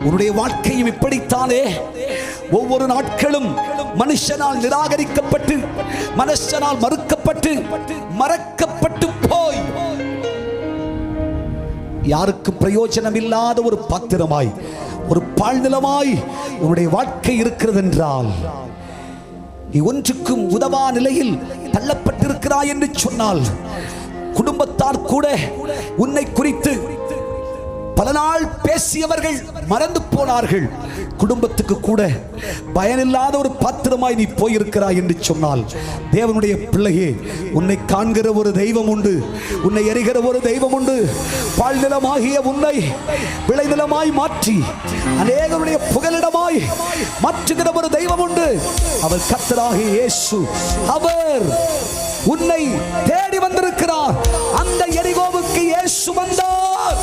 உன்னுடைய வாழ்க்கையும் இப்படித்தானே ஒவ்வொரு நாட்களும் மனுஷனால் நிராகரிக்கப்பட்டு, மனுஷனால் மறுக்கப்பட்டு, மறக்கப்பட்டு போய் யாருக்கு பிரயோஜனம் இல்லாத ஒரு பாத்திரமாய், ஒரு பாழ்நிலமாய் உன்னுடைய வாழ்க்கை இருக்கிறது என்றால், நீ ஒன்றுக்கும் உதவா நிலையில் தள்ளப்பட்டிருக்கிறாய் என்று சொன்னால், குடும்பத்தார் கூட உன்னை குறித்து பல நாள் பேசியவர்கள் மறந்து போனார்கள். குடும்பத்துக்கு கூட பயனில்லாத ஒரு பாத்திரமாய் நீ போயிருக்கிறாய் என்று சொன்னால், தேவனுடைய பிள்ளையே, உன்னை காண்கிற ஒரு தெய்வம் உண்டு, உன்னை எரிகிற ஒரு தெய்வம் உண்டு. பாழ்நிலமாகிய உன்னை விளைநிலமாய் மாற்றி அநேகருடைய புகலிடமாய் மாற்றுகிற ஒரு தெய்வம் உண்டு. அவர் கர்த்தராகிய இயேசு. அவர் உன்னை தேடி வந்திருக்கிறார். அந்த எரிகோவுக்கு இயேசு வந்தார்.